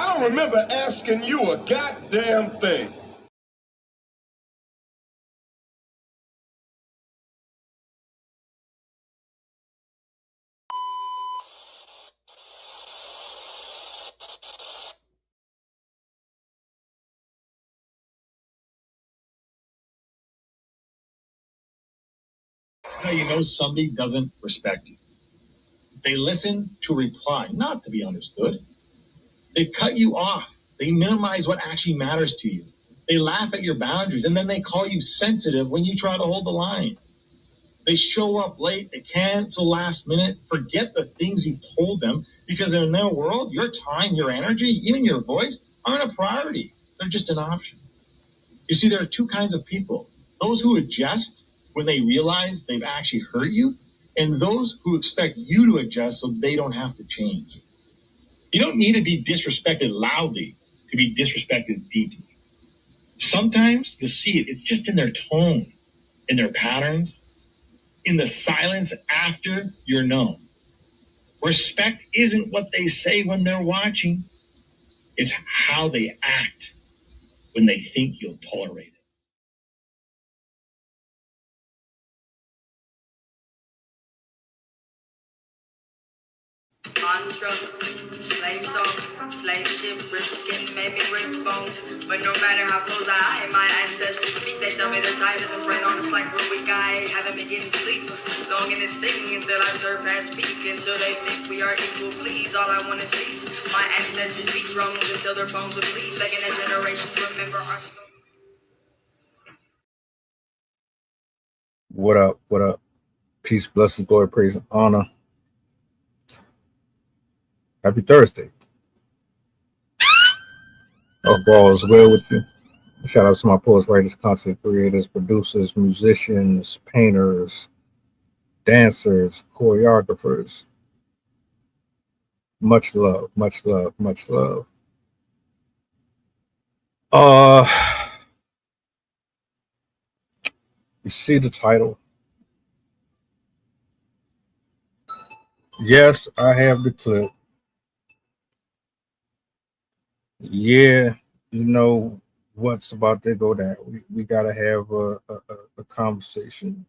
I don't remember asking you a goddamn thing. That's how you know somebody doesn't respect you. They listen to reply, not to be understood. They cut you off. They minimize what actually matters to you. They laugh at your boundaries, and then they call you sensitive when you try to hold the line. They show up late, they cancel last minute, forget the things you've told them, because in their world, your time, your energy, even your voice aren't a priority. They're just an option. You see, there are two kinds of people. Those who adjust when they realize they've actually hurt you, and those who expect you to adjust so they don't have to change. You don't need to be disrespected loudly to be disrespected deeply. Sometimes you'll see it. It's just in their tone, in their patterns, in the silence after you're known. Respect isn't what they say when they're watching. It's how they act when they think you'll tolerate it. Mantra, slave song, slave ship, rip skin, maybe rip bones. But no matter how close I am, my ancestors speak. They tell me they're tired as a friend on a slack where weak I haven't been getting sleep. Long in this sing until I surpass peak. Until they think we are equal, please. All I want is peace. My ancestors beat drums until their bones would bleed. Begging the generations remember our story. What up? What up? Peace, blessings, glory, praise, and honor. Happy Thursday. Hope all is well with you. Shout out to my poets, writers, content creators, producers, musicians, painters, dancers, choreographers. Much love, much love, much love. You see the title. Yes, I have the clip. Yeah, you know what's about to go down. We gotta have a conversation.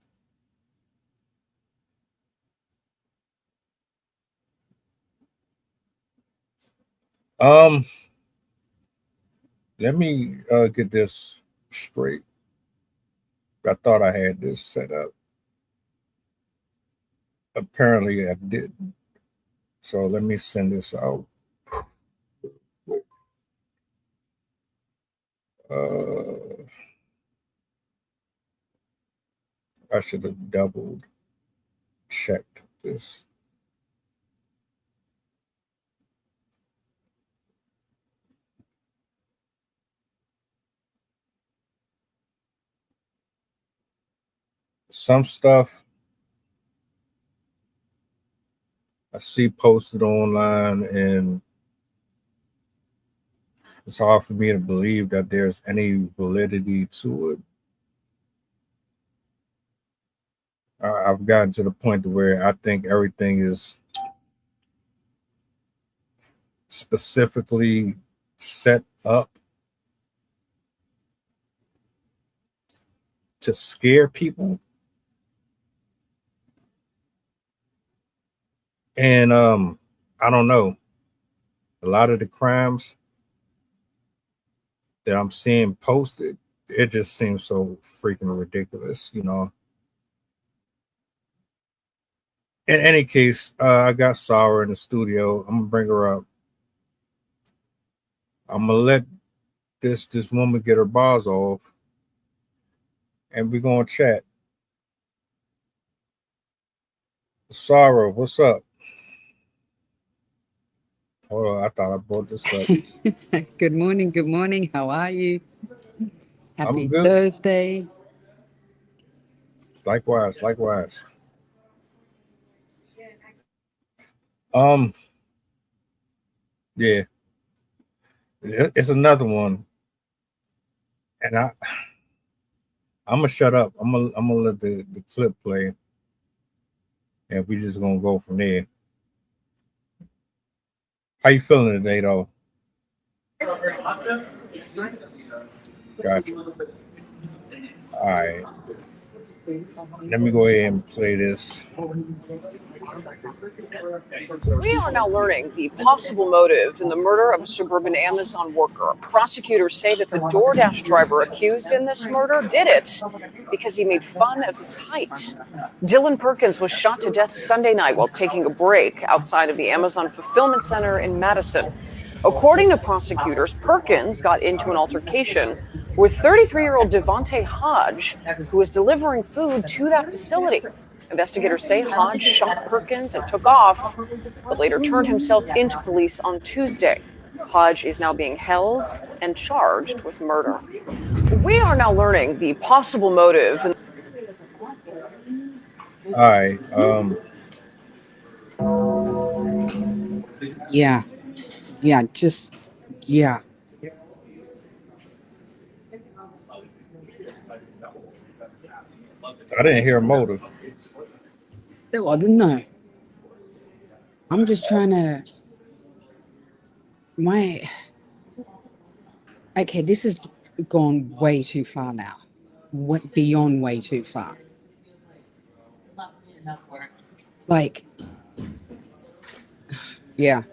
Let me get this straight. I thought I had this set up. Apparently I didn't. So let me send this out. I should have double checked this. Some stuff I see posted online, and it's hard for me to believe that there's any validity to it. I've gotten to the point where I think everything is specifically set up to scare people. And I don't know. A lot of the crimes that I'm seeing posted, it just seems so freaking ridiculous, you know. In any case, I got Sarah in the studio. I'm gonna bring her up. I'm gonna let this woman get her bars off, and we're gonna chat. Sarah, what's up? Hold on, I thought I brought this up. Good morning. Good morning. How are you? Happy I'm good. Thursday. Likewise, likewise. Yeah, it's another one, and I'm gonna shut up. I'm gonna let the clip play, and we just gonna go from there. How you feeling today, though? Gotcha. All right. Let me go ahead and play this. We are now learning the possible motive in the murder of a suburban Amazon worker. Prosecutors say that the DoorDash driver accused in this murder did it because he made fun of his height. Dylan Perkins was shot to death Sunday night while taking a break outside of the Amazon fulfillment center in Madison. According to prosecutors, Perkins got into an altercation with 33-year-old Devontae Hodge, who was delivering food to that facility. Investigators say Hodge shot Perkins and took off, but later turned himself into police on Tuesday. Hodge is now being held and charged with murder. We are now learning the possible motive. All right. Yeah. Yeah. Just, yeah. I didn't hear motive. Oh, no. I'm just trying to. Okay, this has gone way too far now. Beyond way too far. Like, yeah.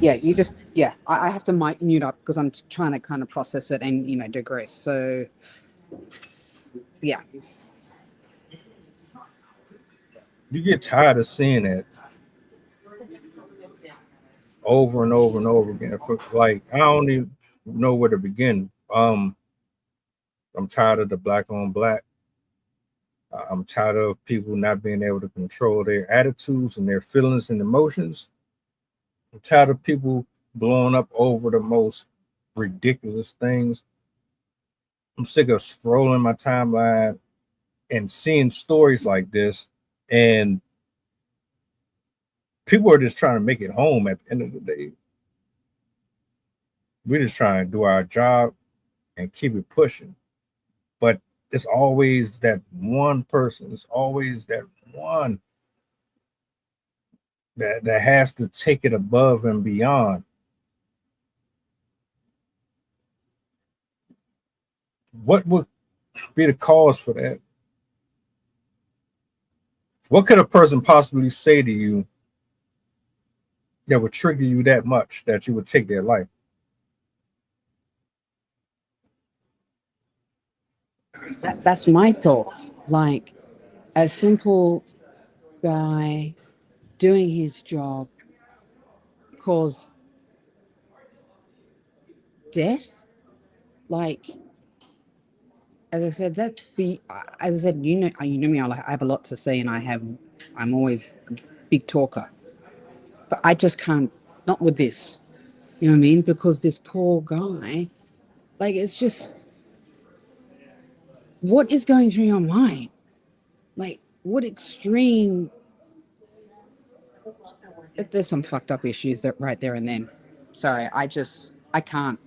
Yeah, you just, yeah, I have to mute up because I'm trying to kind of process it and, digress. So, yeah. You get tired of seeing it over and over and over again. Like, I don't even know where to begin. I'm tired of the black on black. I'm tired of people not being able to control their attitudes and their feelings and emotions. I'm tired of people blowing up over the most ridiculous things. I'm sick of scrolling my timeline and seeing stories like this, and people are just trying to make it home at the end of the day. We're just trying to do our job and keep it pushing. But it's always that one person. It's always that one that has to take it above and beyond. What would be the cause for that? What could a person possibly say to you that would trigger you that much that you would take their life? That's my thoughts. Like, a simple guy doing his job cause death. Like, as I said, you know me. I have a lot to say, and I'm always a big talker. But I just can't, not with this. You know what I mean? Because this poor guy, like, it's just, what is going through your mind? Like, what extreme? There's some fucked up issues that right there and then. Sorry, I can't.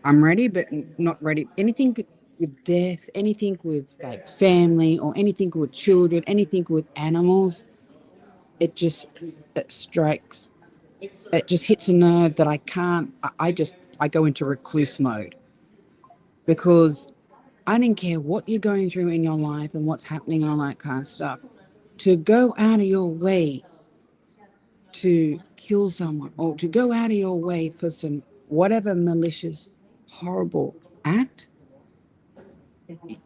I'm ready, but not ready. Anything with death, anything with like family, or anything with children, anything with animals, it strikes. It just hits a nerve that I can't. I go into recluse mode because I didn't care what you're going through in your life and what's happening and all that kind of stuff. To go out of your way to kill someone, or to go out of your way for some whatever malicious, horrible act,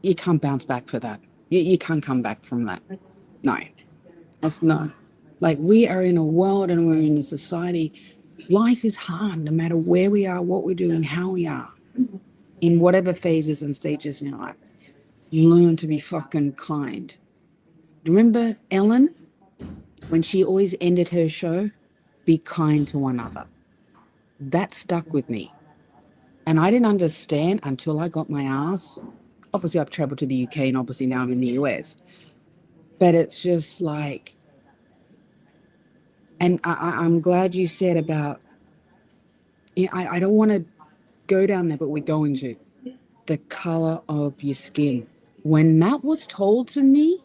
you can't bounce back for that. You can't come back from that. No, that's no. Like, we are in a world and we're in a society. Life is hard no matter where we are, what we're doing, how we are, in whatever phases and stages in your life. Learn to be fucking kind. Remember Ellen, when she always ended her show, be kind to one another. That stuck with me. And I didn't understand until I got my ass. Obviously, I've traveled to the UK and obviously now I'm in the US. But it's just like, and I'm glad you said about, I don't want to go down there, but we're going to. The color of your skin. When that was told to me,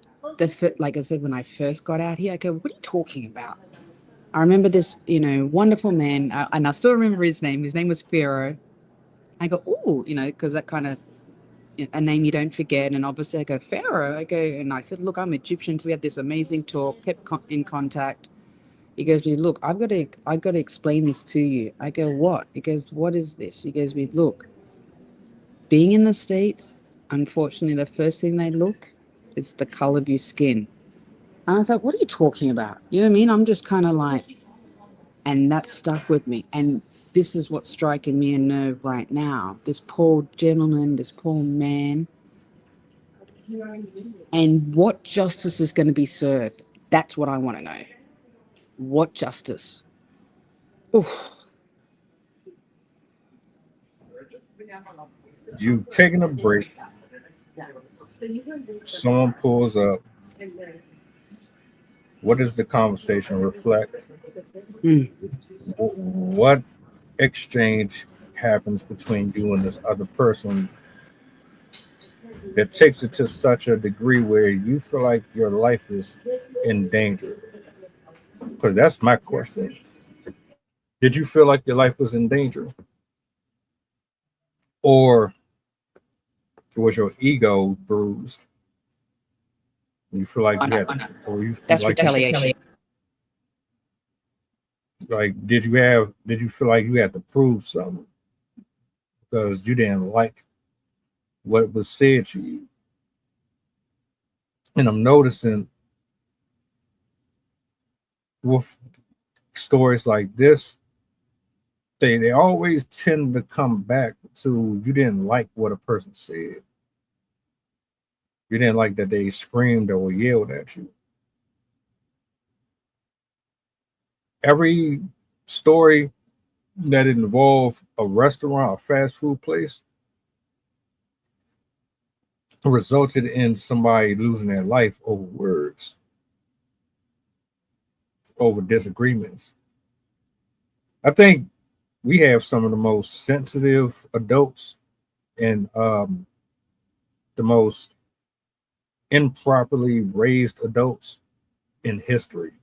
like I said, when I first got out here, I go, what are you talking about? I remember this, wonderful man, and I still remember his name. His name was Pharaoh. I go, ooh, because that kind of a name you don't forget. And obviously, I go, Pharaoh. I go, and I said, look, I'm Egyptian. So we had this amazing talk, kept in contact. He goes, look, I've got to explain this to you. I go, what? He goes, what is this? He goes, look, being in the States, unfortunately, the first thing they look is the color of your skin. And I was like, what are you talking about? You know what I mean? I'm just kind of like, and that stuck with me. And this is what's striking me a nerve right now. This poor gentleman, this poor man, and what justice is going to be served. That's what I want to know. What justice? Oof. You taking a break, someone pulls up. What does the conversation reflect? What exchange happens between you and this other person that takes it to such a degree where you feel like your life is in danger? Because that's my question. Did you feel like your life was in danger? Or was your ego bruised? You feel like you had, or you That's like retaliation. like did you feel like you had to prove something because you didn't like what was said to you? And I'm noticing with stories like this, they always tend to come back to you didn't like what a person said. You didn't like that they screamed or yelled at you. Every story that involved a restaurant, a fast food place, resulted in somebody losing their life over words, over disagreements. I think we have some of the most sensitive adults and the most improperly raised adults in history.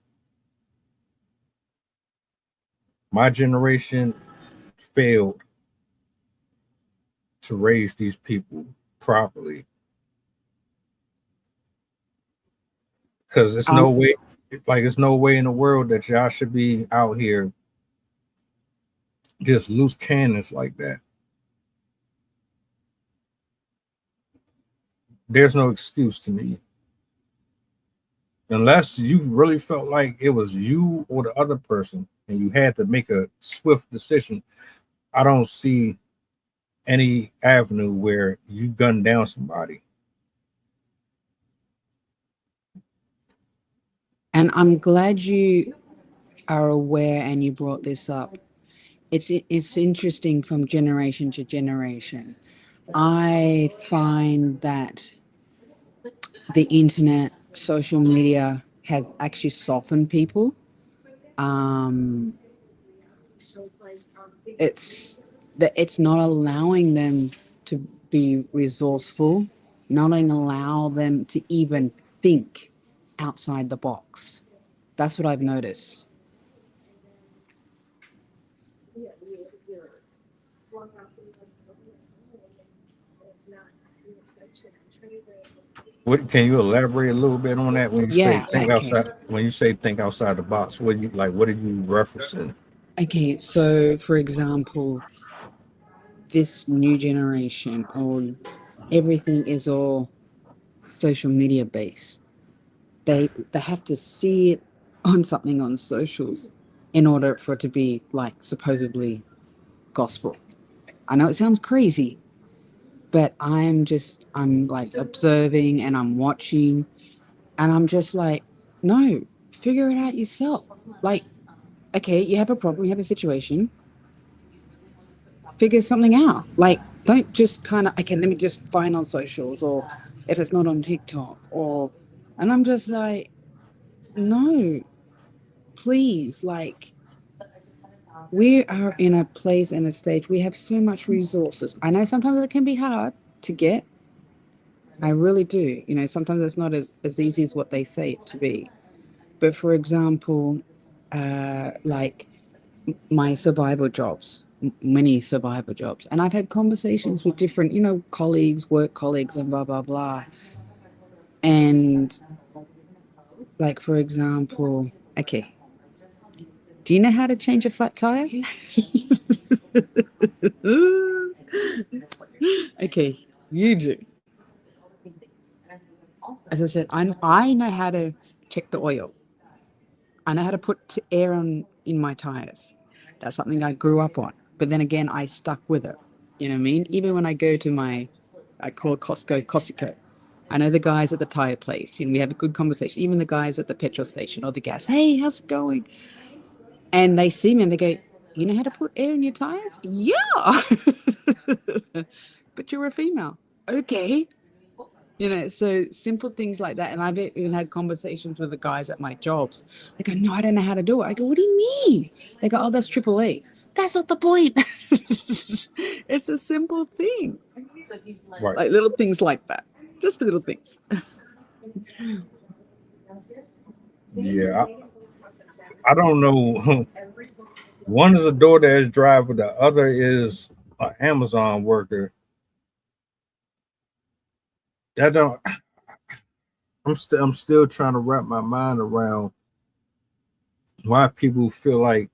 My generation failed to raise these people properly because it's no way, it's no way in the world that y'all should be out here just loose cannons like that. There's no excuse to me. Unless you really felt like it was you or the other person and you had to make a swift decision, I don't see any avenue where you gun down somebody. And I'm glad you are aware and you brought this up. It's interesting from generation to generation. I find that the internet, social media have actually softened people. It's not allowing them to be resourceful, not allow them to even think outside the box. That's what I've noticed. What can you elaborate a little bit on that when you say Yeah, think okay. outside? When you say think outside the box, what you like? What are you referencing? Okay, so for example, this new generation, or everything is all social media based. They have to see it on something on socials in order for it to be like supposedly gospel. I know it sounds crazy, but I'm like observing and I'm watching and I'm just like, no, figure it out yourself. Like, okay, you have a problem, you have a situation, figure something out. Like, don't just kind of, okay, let me just find on socials, or if it's not on TikTok, and I'm just like, no, please, like, we are in a place and a stage, we have so much resources. I know sometimes it can be hard to get. I really do. Sometimes it's not as easy as what they say it to be. But for example, like my survival jobs, many survival jobs. And I've had conversations with different, colleagues, work colleagues, and blah, blah, blah. And like, for example, okay, do you know how to change a flat tire? Okay, you do. As I said, I know how to check the oil. I know how to put air in my tires. That's something I grew up on. But then again, I stuck with it. You know what I mean? Even when I go to I call it Costco. I know the guys at the tire place. We have a good conversation. Even the guys at the petrol station or the gas. Hey, how's it going? And they see me and they go, you know how to put air in your tires? Yeah. But you're a female. Okay. So simple things like that. And I've even had conversations with the guys at my jobs. They go, no, I don't know how to do it. I go, what do you mean? They go, oh, that's AAA. That's not the point. It's a simple thing. Right. Like little things like that. Just little things. Yeah. I don't know. One is a DoorDash driver. The other is an Amazon worker. I'm still trying to wrap my mind around why people feel like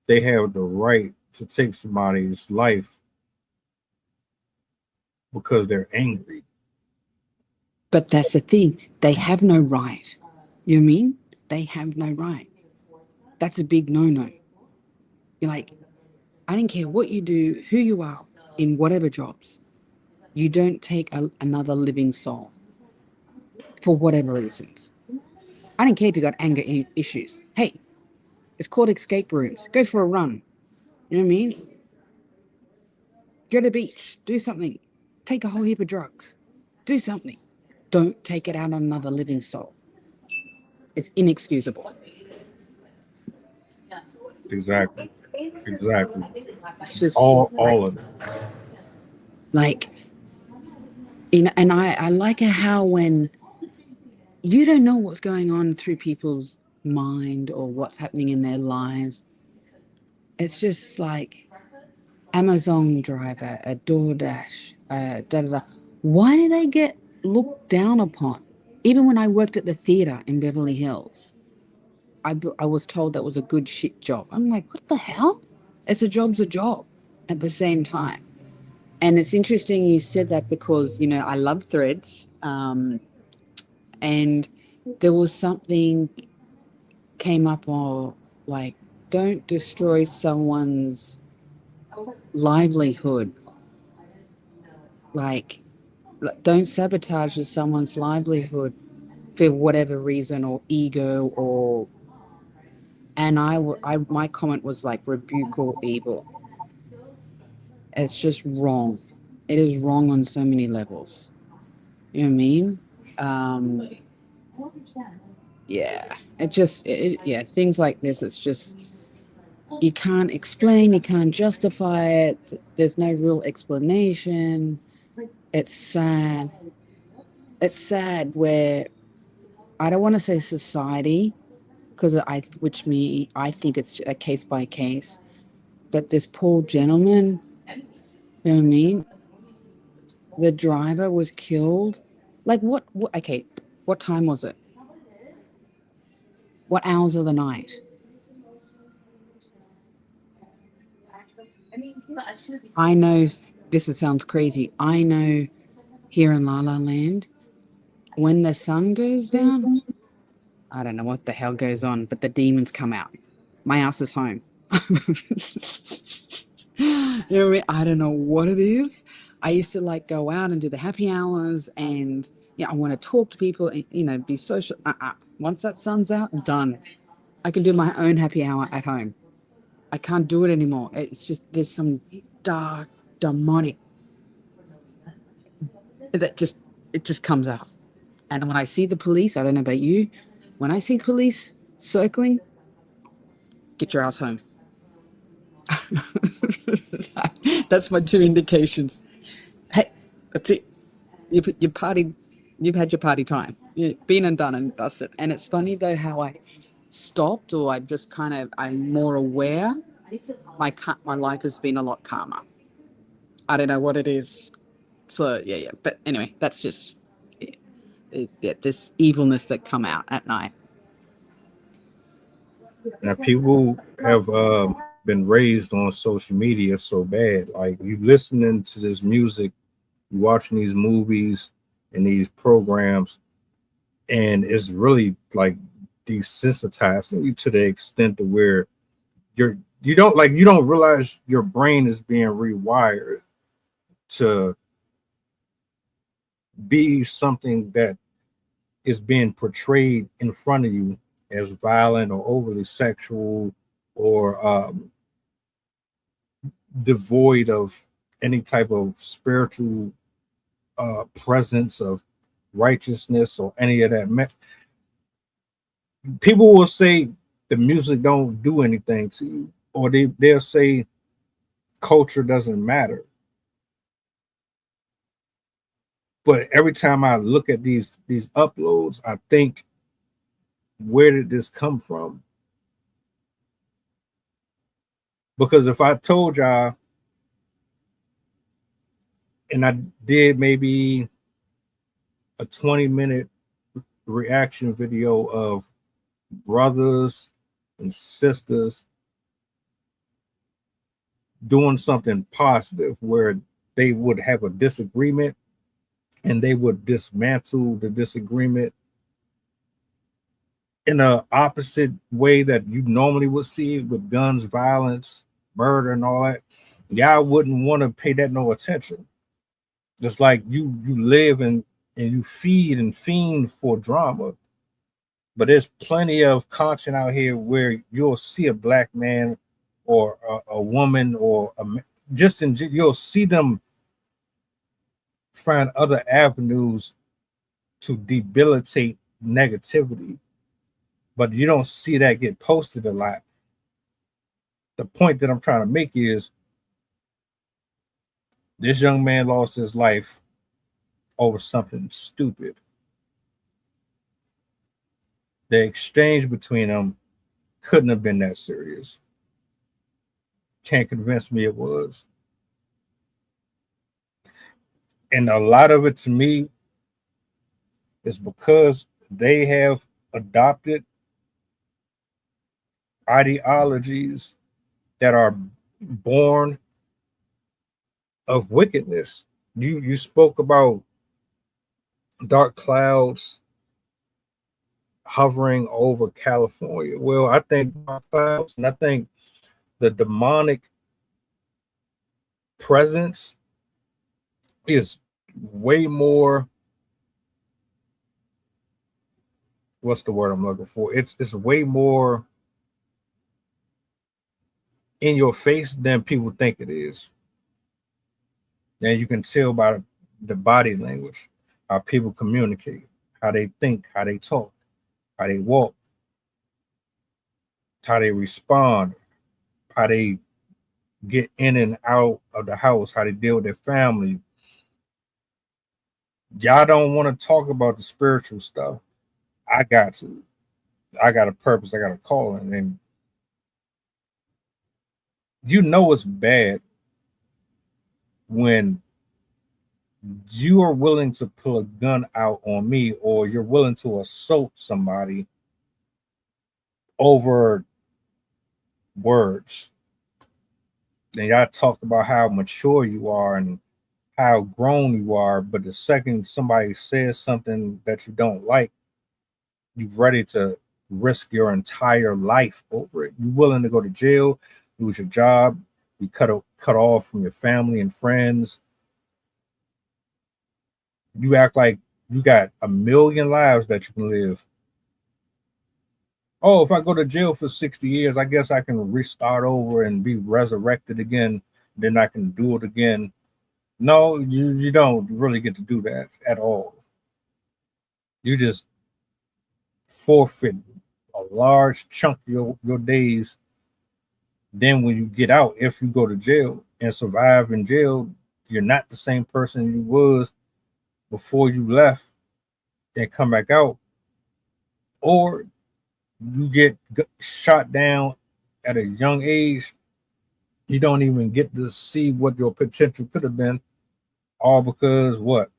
they have the right to take somebody's life because they're angry. But that's the thing. They have no right. You know what I mean? They have no right. That's a big no-no. You're like, I don't care what you do, who you are, in whatever jobs. You don't take another living soul for whatever reasons. I don't care if you got anger issues. Hey, it's called escape rooms. Go for a run. You know what I mean? Go to the beach. Do something. Take a whole heap of drugs. Do something. Don't take it out on another living soul. It's inexcusable. Exactly. It's just all of it. like, and I like it how when you don't know what's going on through people's mind or what's happening in their lives, it's just like Amazon driver, a DoorDash, Why do they get looked down upon? Even when I worked at the theater in Beverly Hills, I was told that was a good shit job. I'm like, what the hell? It's a job's a job at the same time. And it's interesting you said that because, I love threads. And there was something came up or like, don't destroy someone's livelihood. Like, don't sabotage someone's livelihood for whatever reason or ego and my comment was like, rebuke all evil. It's just wrong. It is wrong on so many levels. You know what I mean? Yeah. Yeah, things like this, it's just, you can't explain, you can't justify it. There's no real explanation. It's sad. It's sad where I don't want to say society, because I think it's a case by case. But this poor gentleman, you know what I mean? The driver was killed. Like what okay, what time was it? What hours of the night? I know sounds crazy. I know here in La La Land, when the sun goes down, I don't know what the hell goes on, but the demons come out. My ass is home. You know what I mean? I don't know what it is. I used to like go out and do the happy hours and I want to talk to people and, be social. Once that sun's out, done. I can do my own happy hour at home. I can't do it anymore. It's just, there's some dark, demonic that it just comes out. And when I see the police, I don't know about you, when I see police circling, get your ass home. That's my two indications. Hey, that's it. You've had your party time. You've been and done and dusted. And it's funny though how stopped, or I'm more aware, my life has been a lot calmer. I don't know what it is. So yeah. But anyway, that's just this evilness that come out at night. Now, people have been raised on social media so bad. Like, you listening to this music, you watching these movies and these programs, and it's really like desensitizing you to the extent to where you don't realize your brain is being rewired to be something that is being portrayed in front of you as violent or overly sexual or devoid of any type of spiritual presence of righteousness or any of that. People will say the music don't do anything to you, or they'll say culture doesn't matter. But every time I look at these uploads, I think, where did this come from? Because if I told y'all, and I did maybe a 20-minute reaction video of brothers and sisters doing something positive where they would have a disagreement and they would dismantle the disagreement in an opposite way that you normally would see it, with guns, violence, murder, and all that, y'all wouldn't want to pay that no attention. It's like you live and you feed and fiend for drama. But there's plenty of content out here where you'll see a black man or a woman or you'll see them find other avenues to debilitate negativity, but you don't see that get posted a lot. The point that I'm trying to make is this young man lost his life over something stupid. The exchange between them couldn't have been that serious. Can't convince me it was. And a lot of it, to me, is because they have adopted ideologies that are born of wickedness. You spoke about dark clouds hovering over California. Well, I think dark clouds, and I think the demonic presence is way more, what's the word I'm looking for? It's way more in your face than people think it is. And you can tell by the body language, how people communicate, how they think, how they talk, how they walk, how they respond, how they get in and out of the house, how they deal with their family. Y'all don't want to talk about the spiritual stuff. I got to. I got a purpose. I got a calling. And you know it's bad when you are willing to pull a gun out on me, or you're willing to assault somebody over words. And y'all talk about how mature you are and how grown you are, but the second somebody says something that you don't like, you're ready to risk your entire life over it. You're willing to go to jail, lose your job, be cut off from your family and friends. You act like you got a million lives that you can live. Oh, if I go to jail for 60 years, I guess I can restart over and be resurrected again. Then I can do it again. No, you don't really get to do that at all. You just forfeit a large chunk of your days. Then when you get out, if you go to jail and survive in jail, you're not the same person you was before you left and come back out. Or you get shot down at a young age, you don't even get to see what your potential could have been, all because what?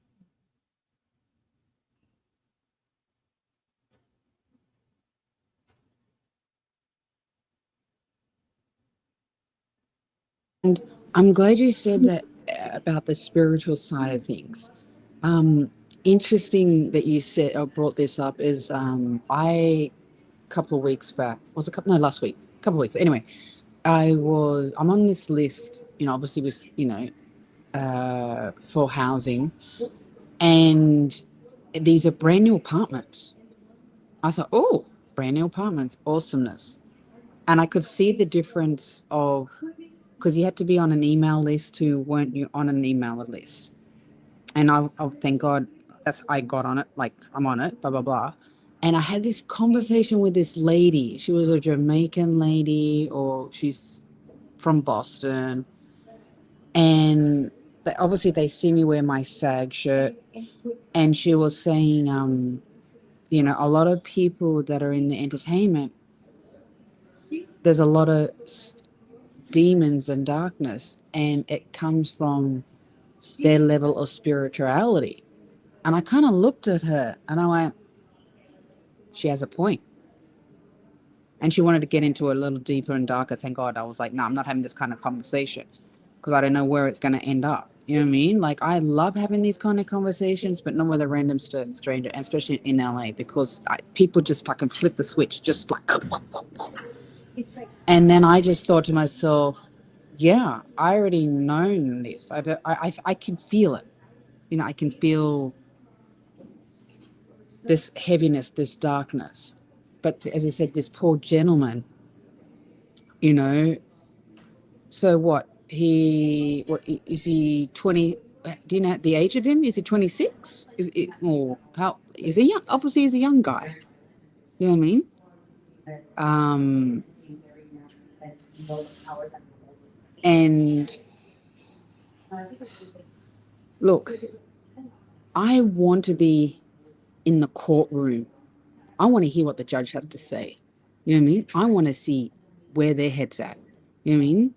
And I'm glad you said that about the spiritual side of things. Interesting that you said or brought this up is I couple of weeks back was a couple no last week couple of weeks anyway I'm on this list, obviously was for housing, and these are brand new apartments. I thought, oh, brand new apartments, awesomeness. And I could see the difference of, because you had to be on an email list who weren't you on an email list. And I thank God I got on it, like I'm on it, blah, blah, blah. And I had this conversation with this lady. She was a Jamaican lady, or she's from Boston. And obviously they see me wear my SAG shirt. And she was saying, a lot of people that are in the entertainment, there's a lot of demons and darkness, and it comes from their level of spirituality. And I kind of looked at her and I went, she has a point. And she wanted to get into a little deeper and darker. Thank God. I was like, no, I'm not having this kind of conversation because I don't know where it's going to end up. You know what I mean? Like, I love having these kind of conversations, but not with a random stranger, and especially in LA, because people just fucking flip the switch, just like. And then I just thought to myself, yeah, I already known this. I can feel it. I can feel this heaviness, this darkness. But as I said, this poor gentleman, so what? What is he 20? Do you know the age of him? Is he 26? Or how is he young? Obviously, he's a young guy. You know what I mean? And look, I want to be in the courtroom. I want to hear what the judge has to say. You know what I mean? I want to see where their head's at. You know what I mean?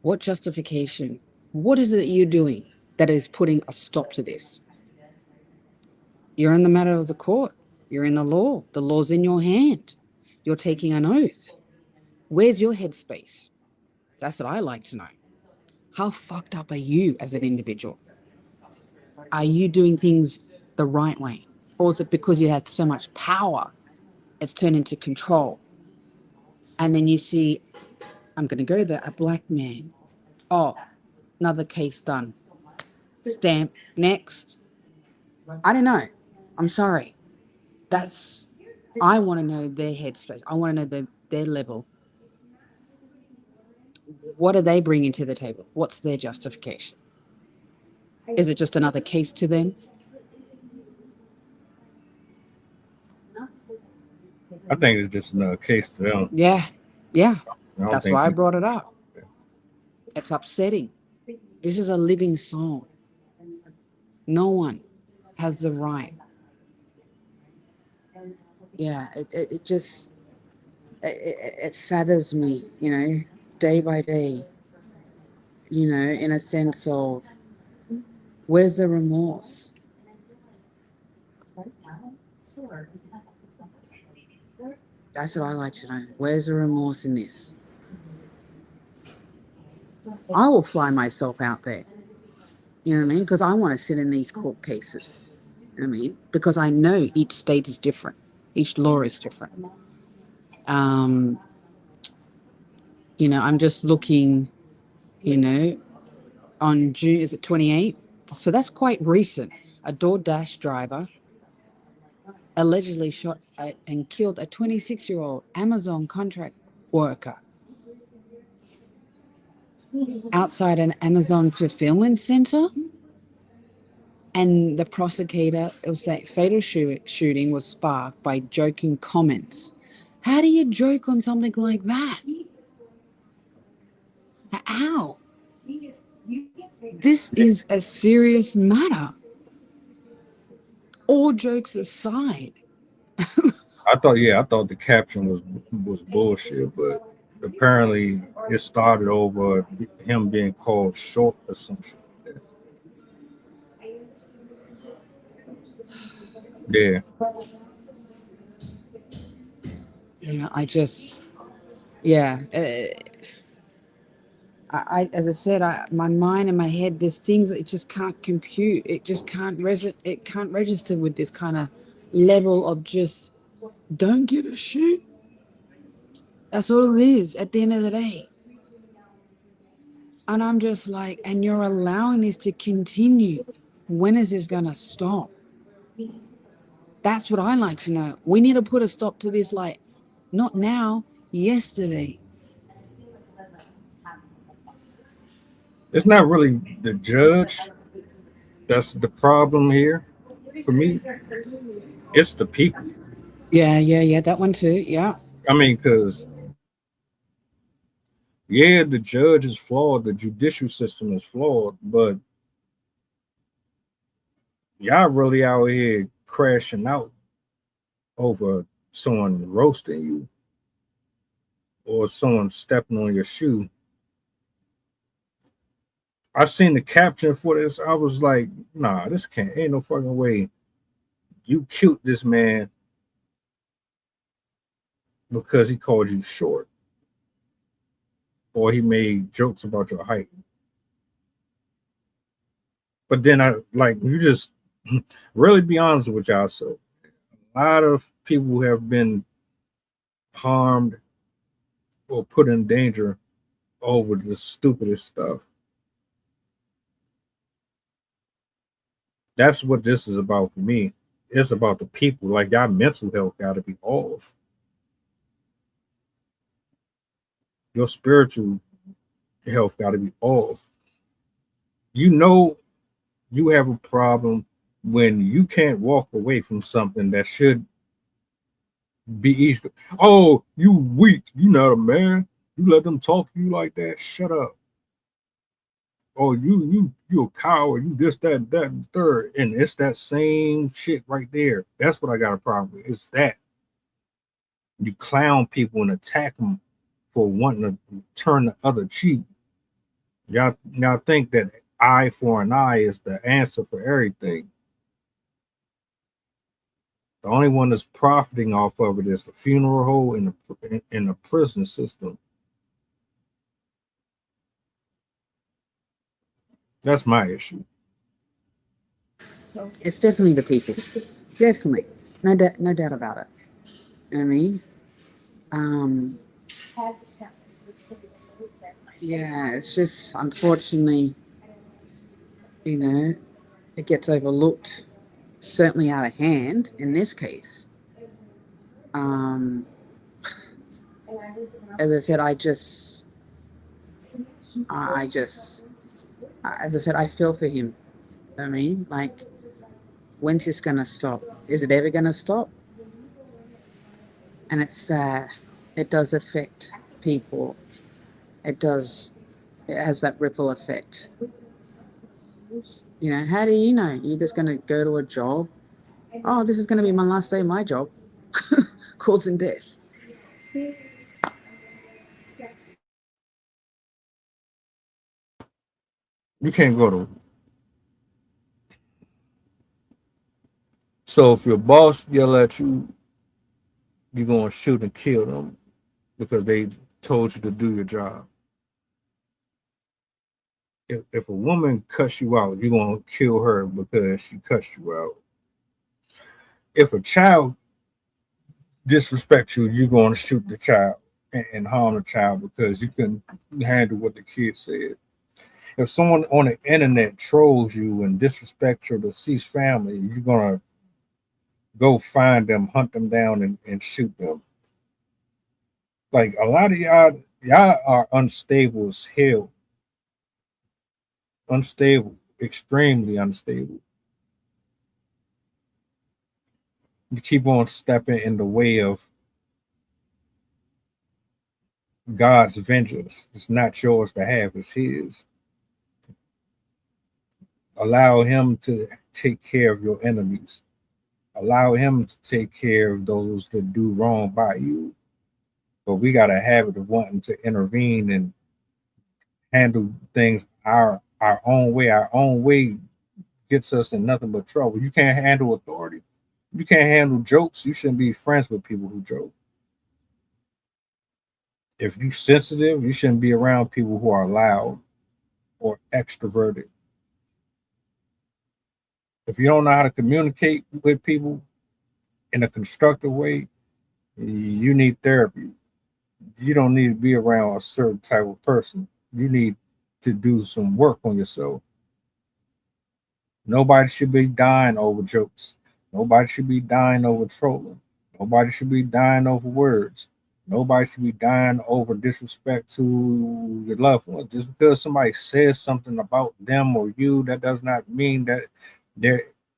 What justification? What is it that you're doing that is putting a stop to this? You're in the matter of the court. You're in the law. The law's in your hand. You're taking an oath. Where's your headspace? That's what I like to know. How fucked up are you as an individual? Are you doing things the right way? Or is it because you have so much power, it's turned into control? And then you see, I'm going to go there, a black man. Oh, another case done. Stamp. Next. I don't know. I'm sorry. I want to know their headspace. I want to know their level. What are they bringing to the table? What's their justification? Is it just another case to them? I think it's just another case to them. Yeah. That's why I brought it up. It's upsetting. This is a living soul. No one has the right. Yeah, it just it fathers me, day by day. In a sense of, where's the remorse? That's what I like to know. Where's the remorse in this? I will fly myself out there. You know what I mean? Because I want to sit in these court cases. You know what I mean? Because I know each state is different. Each law is different. I'm just looking, on June, is it 28? So that's quite recent. A DoorDash driver allegedly shot and killed a 26-year-old Amazon contract worker outside an Amazon fulfillment center. And the prosecutor, it was that fatal shooting was sparked by joking comments. How do you joke on something like that? How? This is a serious matter. All jokes aside. I thought the caption was bullshit, but apparently it started over him being called short or some shit like that. Yeah, Yeah, I just, yeah. As I said, my mind and my head, there's things that it just can't compute. It just can't it can't register with this kind of level of just don't give a shit. That's all it is at the end of the day. And I'm just like, and you're allowing this to continue. When is this gonna stop? That's what I like to know. We need to put a stop to this, like, not now, yesterday. it's not really the judge that's the problem here for me. It's the people. Yeah, that one too. Yeah. I mean, because yeah, the judge is flawed, the judicial system is flawed, but y'all really out here crashing out over someone roasting you or someone stepping on your shoe. I seen the caption for this. I was like, nah, this ain't no fucking way. You killed this man because he called you short or he made jokes about your height. But then I like you just really be honest with y'all. So a lot of people have been harmed or put in danger over the stupidest stuff. That's what this is about for me. It's about the people. Like y'all mental health got to be off. Your spiritual health got to be off. You know you have a problem when you can't walk away from something that should be easy. Oh, you weak. You not a man. You let them talk to you like that. Shut up. Oh, you a coward. You this, that, and third. And it's that same shit right there. That's what I got a problem with. It's that. You clown people and attack them for wanting to turn the other cheek. Y'all think that eye for an eye is the answer for everything. The only one that's profiting off of it is the funeral home and the prison system. That's my issue. It's definitely the people. Definitely. No doubt about it. You know what I mean? Yeah, it's just unfortunately, it gets overlooked, certainly out of hand in this case. As I said, as I said, I feel for him. I mean, like, when's this gonna stop? Is it ever gonna stop? And it's sad. It does affect people. It has that ripple effect. How do you know? You're just gonna go to a job. Oh, this is gonna be my last day of my job. Causing death. You can't go to. So if your boss yell at you, you're gonna shoot and kill them because they told you to do your job. If a woman cuts you out, you're gonna kill her because she cuts you out. If a child disrespects you, you're gonna shoot the child and harm the child because you couldn't handle what the kid said. If someone on the internet trolls you and disrespects your deceased family, you're gonna go find them, hunt them down, and shoot them. Like a lot of y'all are unstable as hell. Unstable, extremely unstable. You keep on stepping in the way of God's vengeance. It's not yours to have, it's his. Allow him to take care of your enemies. allow him to take care of those that do wrong by you. But we got a habit of wanting to intervene and handle things our own way. Our own way gets us in nothing but trouble. You can't handle authority. You can't handle jokes. You shouldn't be friends with people who joke. If you're sensitive, you shouldn't be around people who are loud or extroverted. If you don't know how to communicate with people in a constructive way, you need therapy. You don't need to be around a certain type of person. You need to do some work on yourself. Nobody should be dying over jokes. Nobody should be dying over trolling. Nobody should be dying over words. Nobody should be dying over disrespect to your loved one. Just because somebody says something about them or you, that does not mean that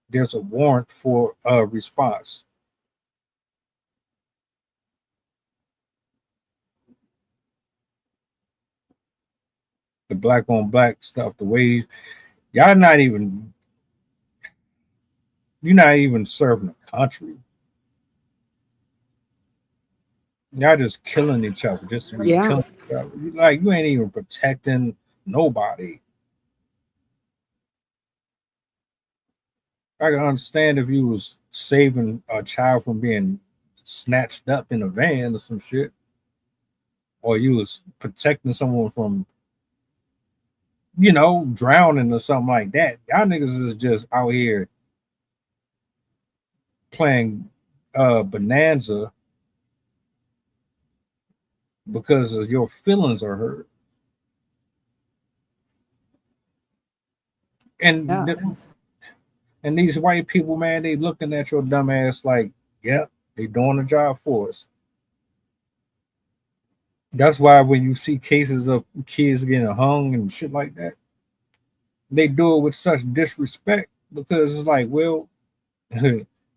there's a warrant for a response. The black on black stuff, the way you're not even serving the country. Y'all just killing each other, just to be killing each other. Like, you ain't even protecting nobody. I can understand if you was saving a child from being snatched up in a van or some shit, or you was protecting someone from, drowning or something like that. Y'all niggas is just out here playing bonanza because of your feelings are hurt. And and these white people, man, they looking at your dumb ass like, yep, they doing the job for us. That's why when you see cases of kids getting hung and shit like that, they do it with such disrespect because it's like, well,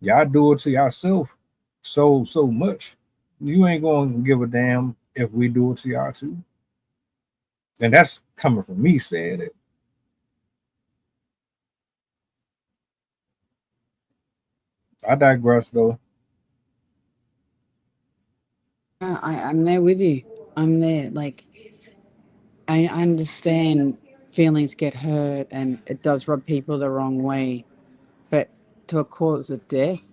y'all do it to yourself so much. You ain't gonna give a damn if we do it to y'all too. And that's coming from me saying it. I digress though. I'm there with you. I'm there. Like, I understand feelings get hurt and it does rub people the wrong way, but to a cause of death,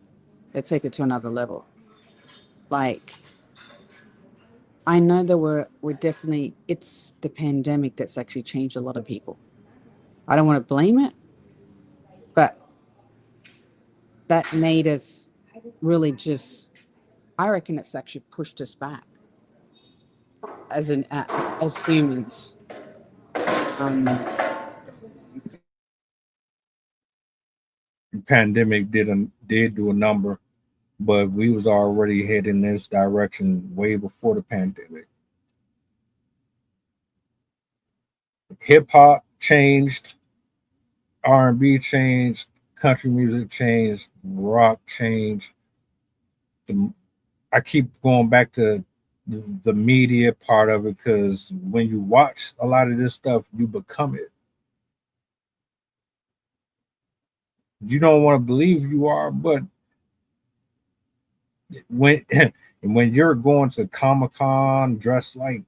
they take it to another level. Like, I know that we're definitely, it's the pandemic that's actually changed a lot of people. I don't want to blame it, but that made us really just, I reckon it's actually pushed us back as humans. Pandemic did do a number, but we was already heading in this direction way before the pandemic. Hip hop changed, R&B changed, country music changed, rock changed. I keep going back to the media part of it because when you watch a lot of this stuff, you become it. You don't want to believe you are, but when when you're going to Comic-Con dressed like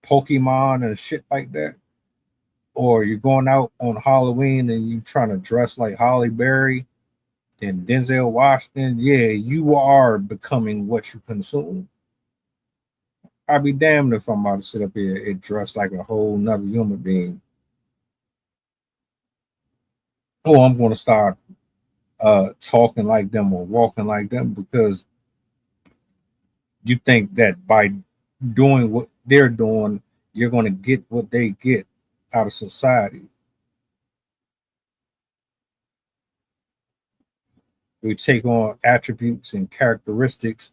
Pokemon and shit like that, or you're going out on Halloween and you trying to dress like Holly Berry and Denzel Washington, yeah, you are becoming what you consume. I'd be damned if I'm about to sit up here and dress like a whole nother human being. Oh, I'm going to start talking like them or walking like them because you think that by doing what they're doing, you're going to get what they get out of society. We take on attributes and characteristics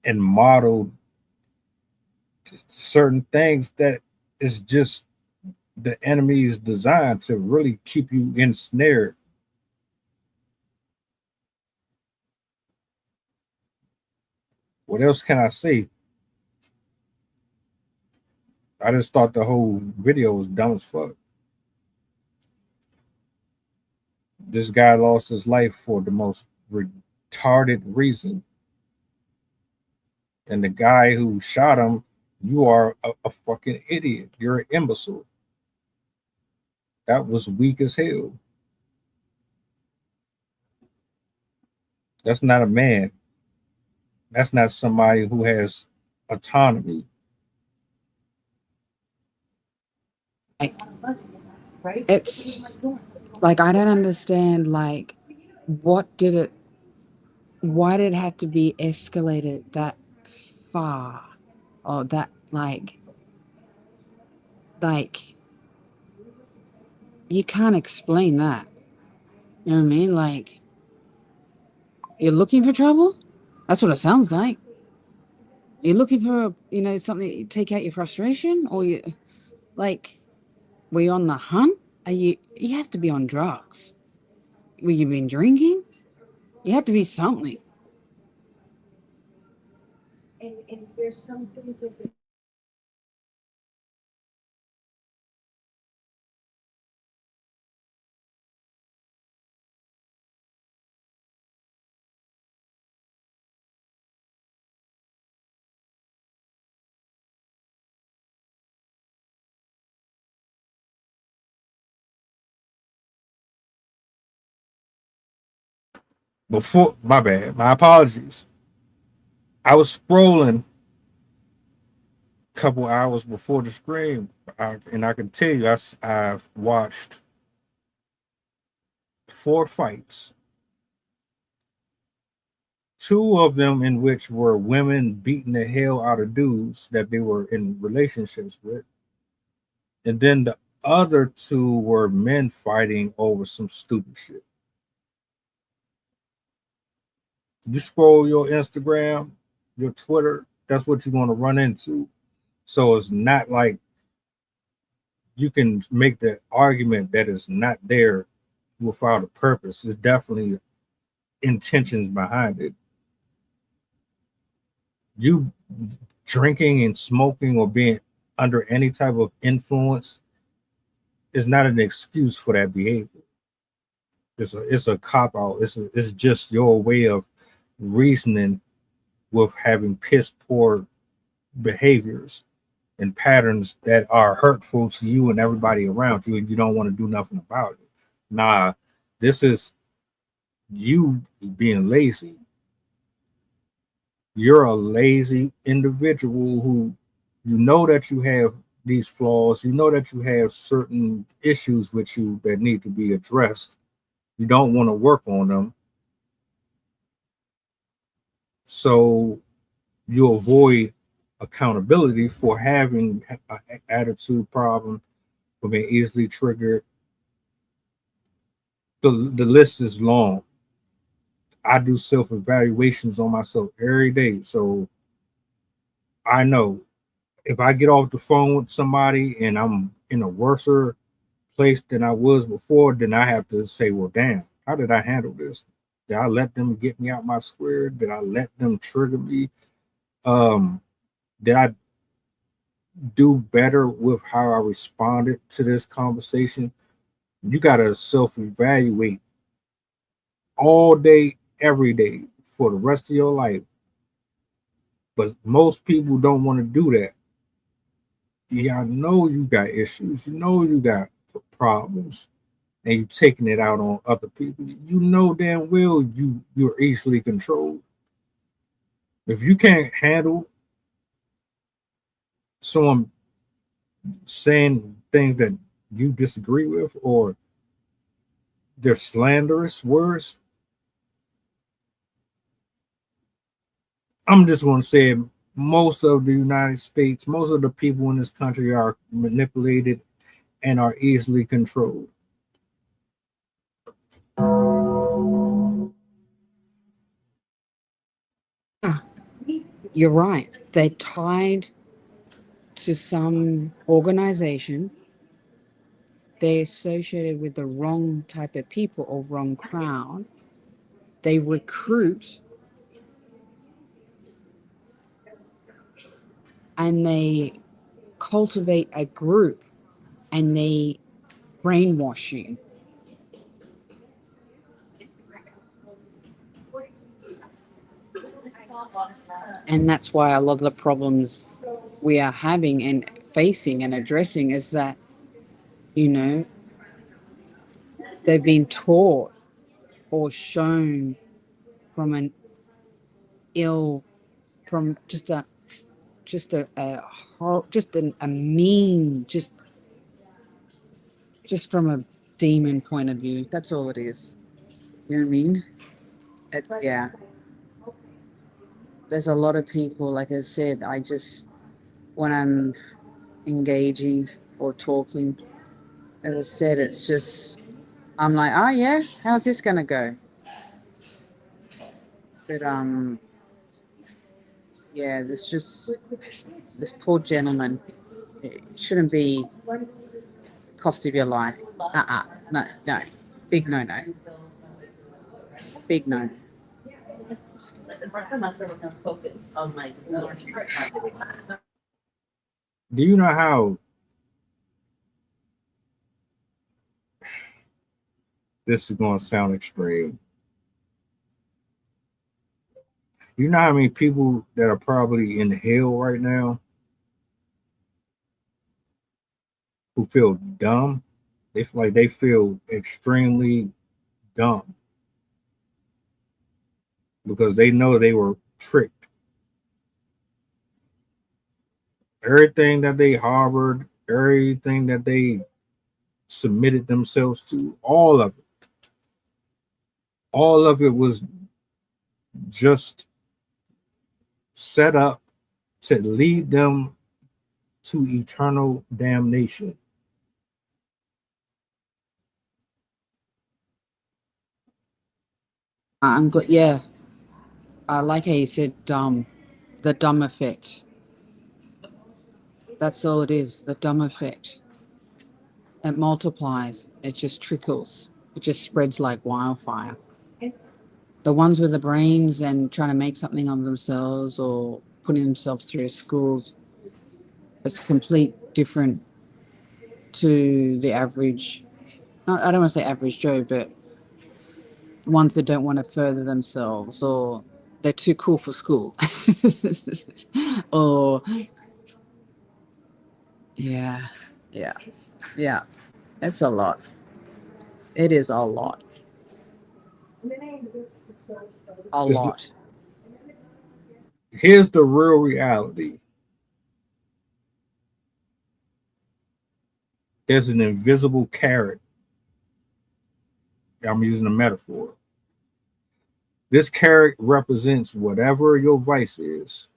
and model certain things that is just the enemy's design to really keep you ensnared. What else can I say? I just thought the whole video was dumb as fuck. This guy lost his life for the most retarded reason. And the guy who shot him, you are a fucking idiot. You're an imbecile. That was weak as hell. That's not a man. That's not somebody who has autonomy. It's like, I don't understand, like, why did it have to be escalated that far? Or that, like, you can't explain that. You know what I mean? Like, you're looking for trouble? That's what it sounds like. You're looking for, something to take out your frustration? Or you, like, were you on the hunt? You have to be on drugs. Were you been drinking? You have to be something. And there's some things that Before, my bad, my apologies. I was scrolling a couple hours before the stream, and I can tell you, I've watched 4 fights. 2 of them in which were women beating the hell out of dudes that they were in relationships with. And then the other 2 were men fighting over some stupid shit. You scroll your Instagram, your Twitter, that's what you're going to run into. So it's not like you can make the argument that it's not there without a purpose. There's definitely intentions behind it. You drinking and smoking or being under any type of influence is not an excuse for that behavior. It's a cop out. It's just your way of reasoning with having piss poor behaviors and patterns that are hurtful to you and everybody around you, and you don't want to do nothing about it. Nah, this is you being lazy. You're a lazy individual who, you know that you have these flaws, you know that you have certain issues with you that need to be addressed. You don't want to work on them. So you avoid accountability for having an attitude problem, for being easily triggered. The list is long. I do self-evaluations on myself every day. So I know if I get off the phone with somebody and I'm in a worse place than I was before, then I have to say, well, damn, how did I handle this? Did I let them get me out my square? Did I let them trigger me? Did I do better with how I responded to this conversation? You got to self-evaluate all day, every day for the rest of your life. But most people don't want to do that. Yeah, I know you got issues. You know you got problems, and you're taking it out on other people. You know damn well you're easily controlled. If you can't handle someone saying things that you disagree with, or they're slanderous words, I'm just going to say most of the United States, most of the people in this country are manipulated and are easily controlled. You're right. They're tied to some organization. They're associated with the wrong type of people or wrong crowd. They recruit and they cultivate a group and they brainwash you. And that's why a lot of the problems we are having and facing and addressing is that, you know, they've been taught or shown from an ill, from just a mean, just from a demon point of view. That's all it is. You know what I mean? Yeah. There's a lot of people, like I said, when I'm engaging or talking, as I said, it's just, I'm like, oh yeah, how's this gonna go? But yeah, this poor gentleman, it shouldn't be cost of your life. No, no, big no, big no. Do you know how this is going to sound extreme? You know how many people that are probably in hell right now who feel dumb? They feel like they feel extremely dumb because they know they were tricked. Everything that they harbored, everything that they submitted themselves to, all of it was just set up to lead them to eternal damnation. I'm glad, yeah. I like how you said dumb, the dumb effect. That's all it is, the dumb effect. It multiplies, it just trickles, it just spreads like wildfire. The ones with the brains and trying to make something of themselves or putting themselves through schools, it's complete different to the average, I don't want to say average Joe, but ones that don't want to further themselves or they're too cool for school. Or yeah, it's a lot. It is a lot. A Just lot. here's the real reality. There's an invisible carrot. I'm using a metaphor. This carrot represents whatever your vice is.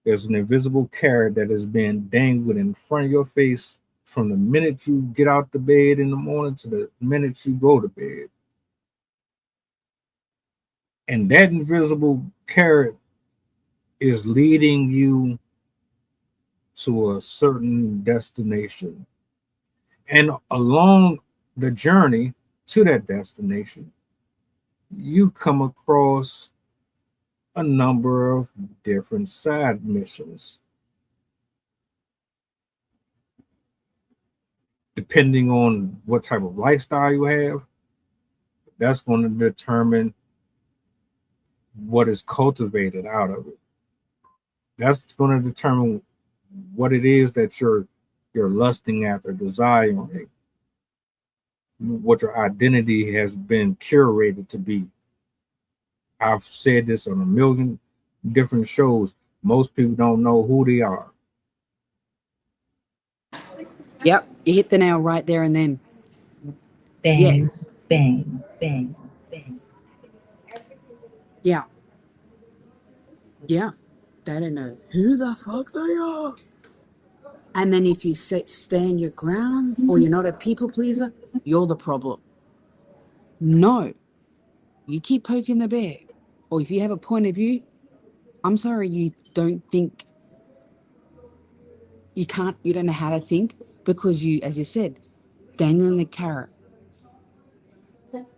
There's an invisible carrot that has been dangled in front of your face from the minute you get out the bed in the morning to the minute you go to bed. And that invisible carrot is leading you to a certain destination. And along the journey to that destination, you come across a number of different side missions. Depending on what type of lifestyle you have, that's going to determine what is cultivated out of it. That's going to determine what it is that you're lusting after, desiring, what your identity has been curated to be. I've said this on a million different shows. Most people don't know who they are. Yep, you hit the nail right there and then. Bang, Yes. bang, bang, bang. Yeah. Yeah. They don't know who the fuck they are. And then if you stand your ground or you're not a people pleaser, you're the problem. No. You keep poking the bear. Or if you have a point of view, I'm sorry you don't think, you don't know how to think because you, as you said, dangling the carrot.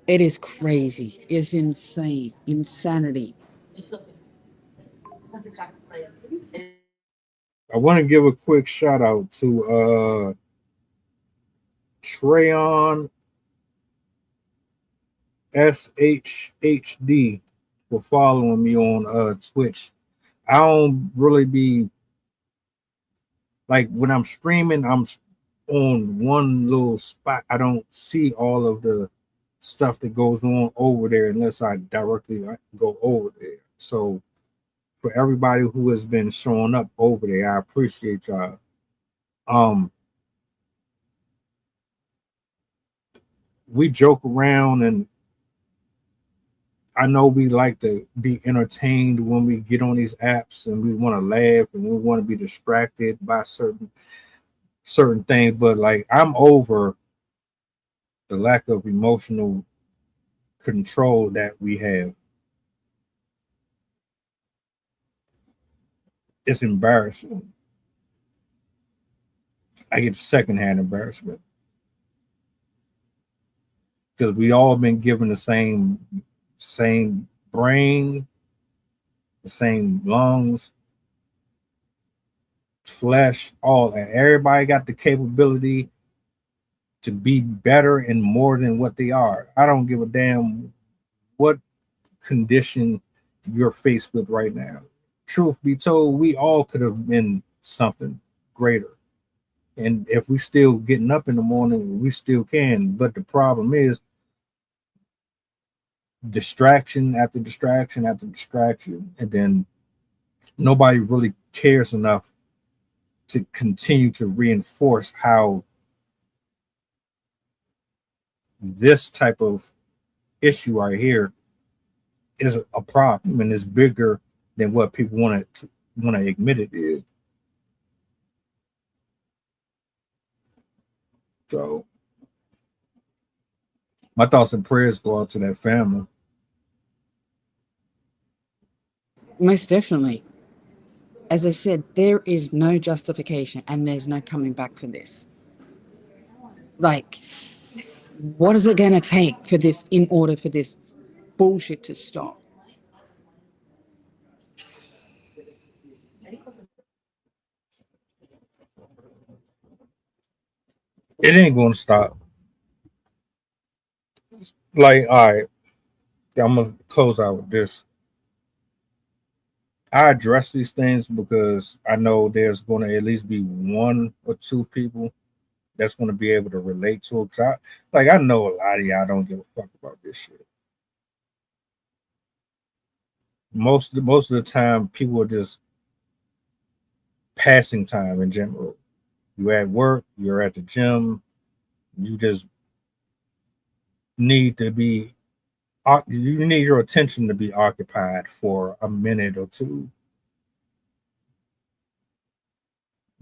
It is crazy. It's insane. Insanity. I want to give a quick shout out to Trayon SHHD for following me on Twitch. I don't really be like when I'm streaming, I'm on one little spot. I don't see all of the stuff that goes on over there unless I directly go over there. So for everybody who has been showing up over there, I appreciate y'all. We joke around, and I know we like to be entertained when we get on these apps, and we want to laugh and we want to be distracted by certain things, but like I'm over the lack of emotional control that we have. It's embarrassing. I get secondhand embarrassment because we all been given the same brain, the same lungs, flesh, all that. Everybody got the capability to be better and more than what they are. I don't give a damn what condition you're faced with right now. Truth be told, we all could have been something greater. And if we still getting up in the morning, we still can. But the problem is distraction after distraction after distraction. And then nobody really cares enough to continue to reinforce how this type of issue right here is a problem and is bigger than what people want to admit it is. So my thoughts and prayers go out to that family. Most definitely. As I said, there is no justification and there's no coming back for this. Like, what is it going to take for this, in order for this bullshit to stop? It ain't going to stop. Like, all right, I'm going to close out with this. I address these things because I know there's going to at least be one or two people that's going to be able to relate to it. I know a lot of y'all don't give a fuck about this shit. Most of the time, people are just passing time in general. You're at work, you're at the gym, you just need to be, you need your attention to be occupied for a minute or two.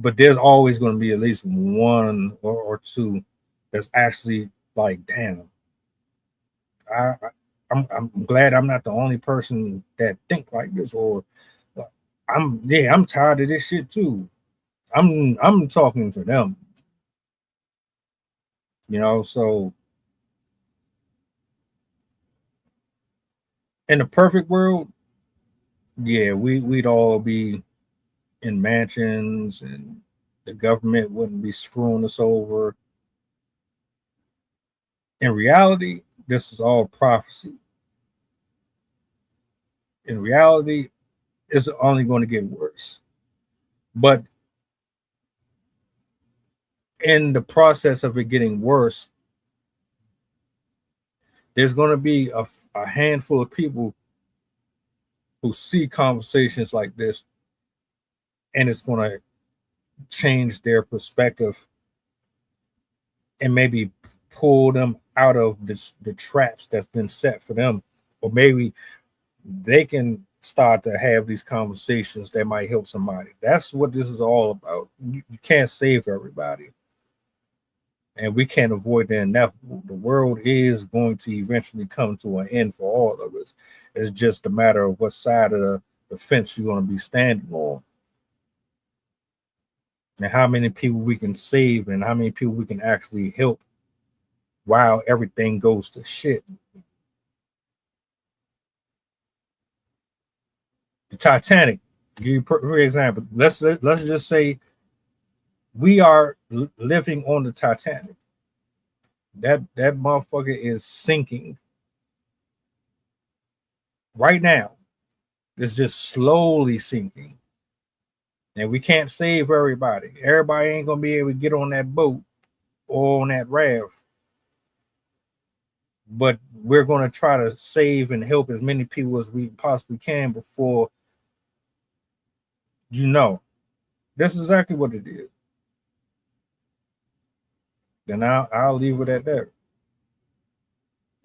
But there's always going to be at least one or two that's actually like, damn, I'm glad I'm not the only person that think like this, or I'm tired of this shit too. I'm talking to them. So in the perfect world, yeah, we'd all be in mansions and the government wouldn't be screwing us over. In reality, this is all prophecy. In reality, it's only going to get worse. But in the process of it getting worse, there's going to be a handful of people who see conversations like this, and it's going to change their perspective and maybe pull them out of the traps that's been set for them, or maybe they can start to have these conversations that might help somebody. That's what this is all about. You can't save everybody, and we can't avoid the inevitable. The world is going to eventually come to an end for all of us. It's just a matter of what side of the fence you're going to be standing on, and how many people we can save and how many people we can actually help while everything goes to shit. The Titanic, give you for example, let's just say we are living on the Titanic. That motherfucker is sinking. right now. It's just slowly sinking. And we can't save everybody. Everybody ain't going to be able to get on that boat or on that raft. But we're going to try to save and help as many people as we possibly can before, this is exactly what it is. Then I'll leave it at that.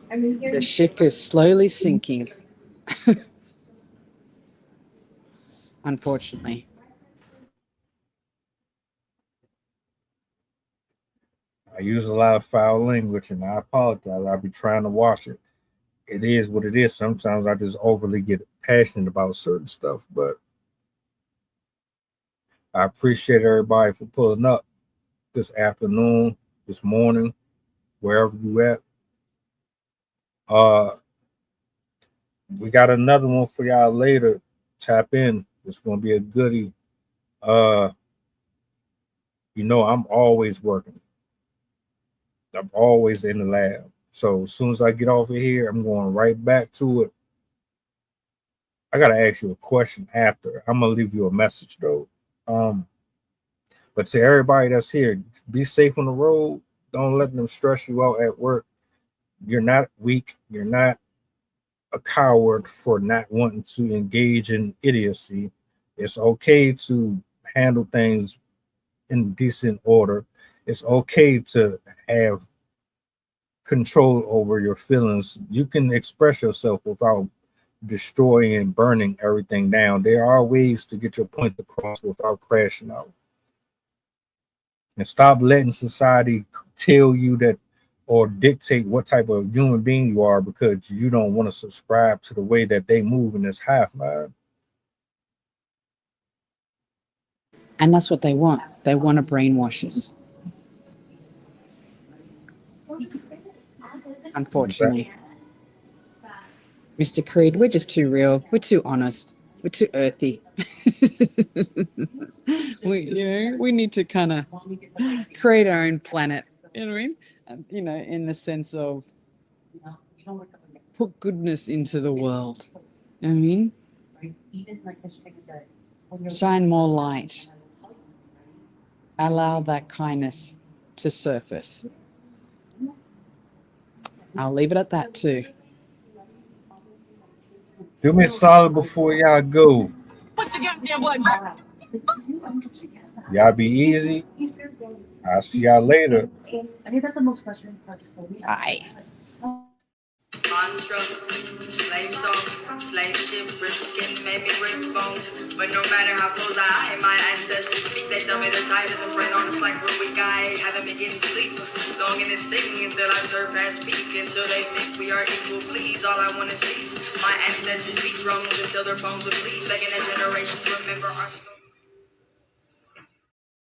The ship is slowly sinking. Unfortunately. I use a lot of foul language, and I apologize. I'll be trying to watch it. It is what it is. Sometimes I just overly get passionate about certain stuff, but I appreciate everybody for pulling up this afternoon, this morning, wherever you at. We got another one for y'all later. Tap in. It's gonna be a goodie. I'm always working. I'm always in the lab. So as soon as I get off of here, I'm going right back to it. I gotta ask you a question after. I'm gonna leave you a message though. But to everybody that's here, be safe on the road. Don't let them stress you out at work. You're not weak. You're not a coward for not wanting to engage in idiocy. It's okay to handle things in decent order. It's okay to have control over your feelings. You can express yourself without destroying and burning everything down. There are ways to get your point across without crashing out. And stop letting society tell you that or dictate what type of human being you are because you don't want to subscribe to the way that they move in this half, man. And that's what they want. They want to brainwash us. Unfortunately. Mr. Creed, we're just too real. We're too honest. We're too earthy. we need to kind of create our own planet. You know what I mean? In the sense of put goodness into the world. You know what I mean? Shine more light. Allow that kindness to surface. I'll leave it at that too. Do me a solid before y'all go. Y'all be easy. I'll see y'all later. I think that's the most frustrating part for me. Bye. Mantra, slave song, slave ship, rip skin, maybe rip bones. But no matter how close I am, my ancestors speak. They tell me they're tired as a friend on us like we're weak. I haven't been getting sleep. Longing to sing until I surpass peak. Until they think we are equal, please. All I want is peace. My ancestors beat drums until their bones would bleed. Begging that generations remember our story.